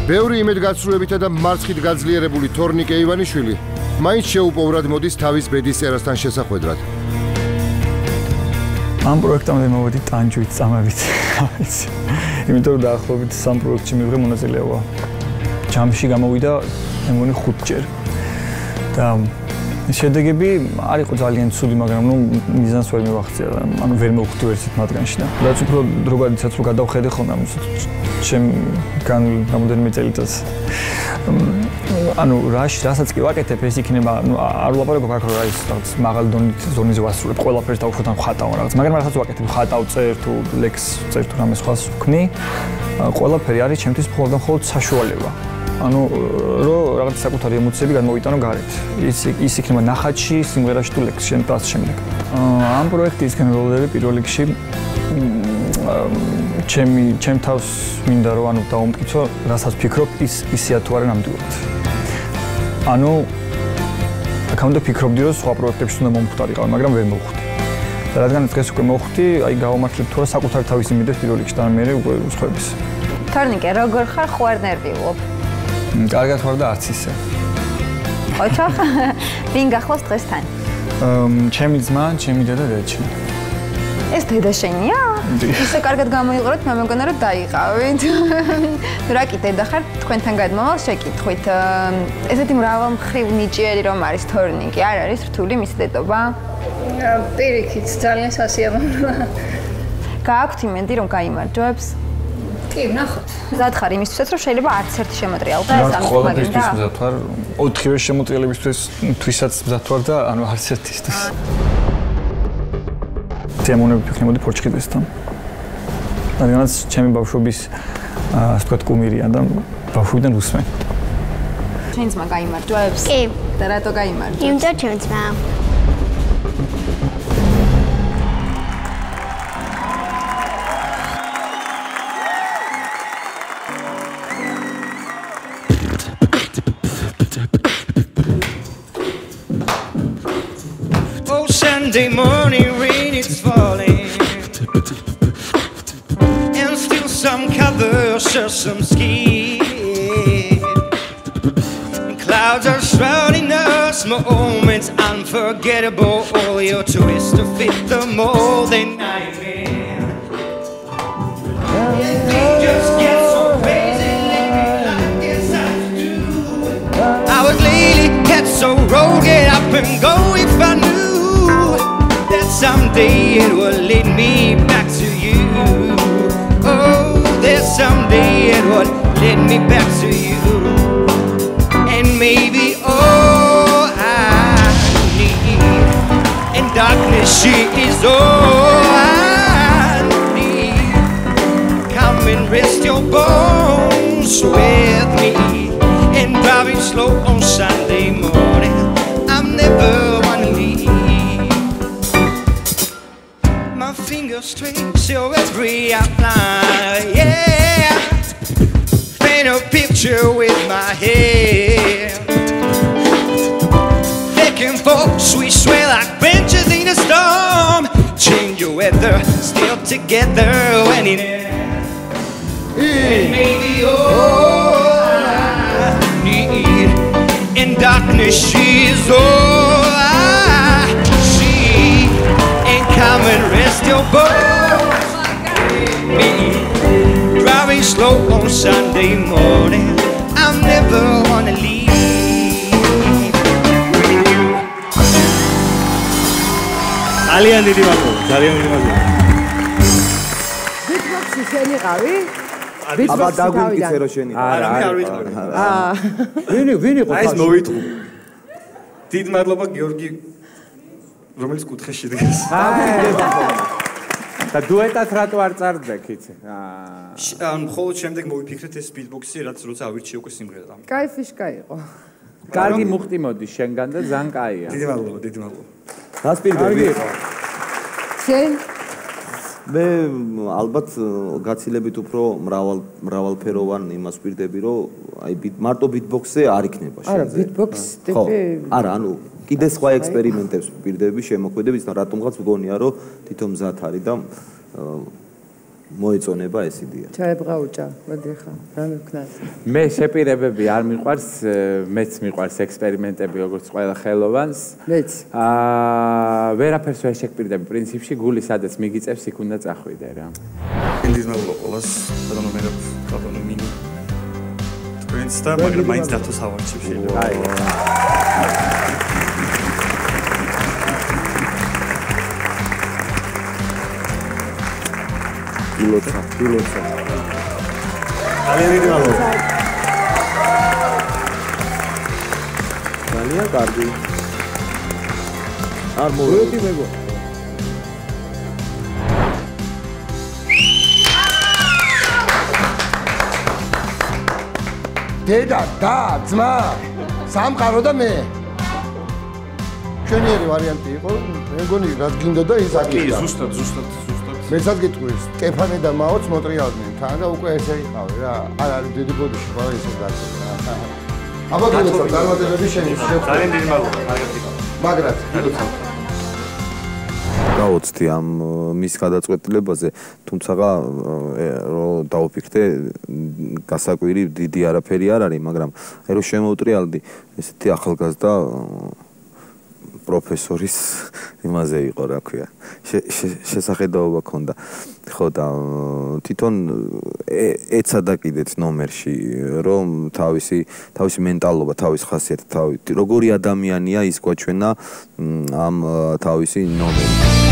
ბევრი იმედგაცრუებითა და მარცხით გაძლიერებული თორნიკე ივანიშვილი მაინც შეუპოვრად მოდის თავის ბედის წერასთან შესახვედრად. ამ პროექტამდე მოვედი ტანჯვით, წამებით. იმიტომ რომ დაახლოებით 3 პროექტში მივიღე მონაწილეობა. ჯამში გამოვიდა, მე მგონი 5 ჯერ. და შედეგები არ იყო ძალიან ცუდი, მაგრამ მიზანს ვერ მივახცია, ანუ ვერ მოვხვდი ვერსით მათგანში და რაც უფრო დრო გადაიცაც რომ გადავხედე ხოლმე ამ ჩემ რამდენიმე წელიწადს. ანუ რასაც კი ვაკეთებ, ეს იქნება, არ ვლაპარაკობ აქ რა ის რაღაც მაღალი დონეზე ვასრულებ ყველაფერს და უფრო თან ვხატავ რაღაც, მაგრამ რასაც ვაკეთებ, ხატავ, წერ თუ ლექს წერ თუ რამე სხვას ვქნი, ყველაფერი არის ჩემთვის მხოლოდ საშუალება. ანუ რომ რაღაც საკუთარი ემოციები გადმოვიტანო გარეთ. ის იქნება ნახატში, სიმღერაში თუ ლექსში და ასე შემდეგ. ამ პროექტის განმავლობაში პირველ რიგში ჩემ თავს მინდა რომ ანუ დავუმტკიცო, რასაც ვფიქრობ, ისია თუ არა ნამდვილად. ანუ აქამდე ფიქრობდი რომ სხვა პროექტებში უნდა მომხვდარიყავ, მაგრამ ვერ მოვხვდი. და რადგან დღეს უკვე მოვხვდი, აი გავამართლებ თუ რა საკუთარი თავის იმედებს პირველ რიგში და მე უკვე სხვების. თორნიკე, როგორ ხარ, ხო არ ნერვიულობ? კარგად ხარ და არც ისე. ოჩახ, ვინ გახლავს დღესთან? ჩემი ძმა, ჩემი დედა და ჩემი. ეს დედა შენია? ისე კარგად გამოიყურეთ, მე მგონა რომ დაიყავით. რა კი დედა ხარ, თქვენთან გადმოვალ შეკითხვით. ესეთი მრავალმხრივ ნიჭიერი რომ არის თორნიკე, არ არის რთული მისი დედობა? პირიქით, ძალიან სასიამოვნოა. გააქვთ იმედი რომ გაიმარჯვებს? კი, ნახოთ. მზად ხარ იმისთვისაც რომ შეიძლება არც ერთი შემოტრიალდეს ამ ყველაფერთვის მზად ვარ, 4-ვე შემოტრიალებისთვისაც მზად ვარ და ანუ არც ერთისთვის. სიამოვნებით ვიქნებოდი ფორჩხიდესთან. რადგანაც ჩემი ბავშვობის ასე ვთქვათ კუმირია და ბავშვიდან უსმენ. შენ ძმა გაიმარჯვებს? კი. და რატო გაიმარჯვებს? იმიტომ ჩემ ძმა. Sunday morning rain is falling and still some covers show some skin. Clouds are shrouding us, moments unforgettable. All your twists to fit the mold and nightmare. Things just get so crazy lately, like it's hard to do. I was lately get so road, get up and go if I knew that someday it will lead me back to you. Oh, that someday it will lead me back to you. And maybe all I need, in darkness she is all I need. Come and rest your bones with me, and driving slow on Sunday morning, I'm never wanna leave. My fingers trace your every outline, yeah. Paint a picture with my head. Looking for sweet swell like benches in a storm. Change your weather, still together when it ends. And maybe all I need, in darkness she's all I see. And come and rest your bones with me. Driving slow on Sunday morning, I'll never wanna leave. ძალიან დიდი მადლობა, ძალიან დიდი მადლობა. ბიტბოქსი შენი ყავი? აბა დაგვიმკიცე რომ შენი. არა, მე არ ვიტყვი. ვინ იყო? აი ეს მოვიტყვი. დიდი მადლობა გიორგი, რომელიც კუთხეში დგას. და დუეტად რატო არ წარდგեք იცი? ანუ მხოლოდ შემდეგ მოვიფიქრეთ ეს ბიტბოქსი, რაც როცა ავირჩიე უკვე სიმღერა. კაი ფიშკა იყო. კარგი მუხტი მოდის შენგან და ძალიან კაია. დიდი მადლობა, დიდი მადლობა. დასპირდები. შენ მე ალბათ გაცილებით უფრო მრავალფეროვან იმას ვირდები, რომ აი მარტო ბიტბოქსზე არ იქნება შენზე. არა, ბიტბოქს ტიპი. არა, ანუ კიდე სხვა ექსპერიმენტებს ვირდები, შემოქმედებით, რატომღაც მგონია, რომ თვითონ მზად არის და მოეწონება ეს იდეა. ჩაებრაუჭა, მოდი ხა, რა მეკნას. მე შეპირებები არ მიყვარს, მეც მიყვარს ექსპერიმენტები როგორც ყველა ხელოვანს. მეც. ვერაფერს ვერ შეგპირდები პრინციპში, გული სადაც მიგიწევს, იქ უნდა წახვიდე რა. ინდის მეუბნება ყოველს, ბატონო მე ბატონო მინი. თქვენს და მაგრამ მაინც დათო სავარჩევ შეიძლება. აი. Pilota. ძალიან დიდი მადლობა. ძალიან კარგი. არ მოვედი მეგო. დედა, და, ძმა, სამყარო და მე. ჩვენიერი ვარიანტი იყო, მე მგონი რაც გინდოდა ის აკეთდა. კი, ზუსტად. მეცად გიტყვის, კეფანე და მაოც მოტრიალდნენ თან და უკვე ესე იყავი რა. არ არის დიდი ბოდიში, ყველა ისე გაწევდა რა. აბა გილოცავ, წარმატებები შენი. ძალიან დიდი მადლობა, მაგათი. მაგრად, გილოცავ. გაოცდი ამ მის გადაწყვეტილებაზე, თუმცა რომ დაუფიქრდე, გასაკვირი დიდი არაფერი არ არის, მაგრამ აი რომ შემოვტრიალდი, ესეთი ახალგაზრდა პროფესორის იმაზე იყო, რა ქვია. შესახედაობა ქონდა. ხო და თვითონ ეცადა კიდეც ნომერში, რომ თავისი მენტალობა, თავის ხასიათი, როგორი ადამიანია ის გვაჩვენა ამ თავისი ნომერი.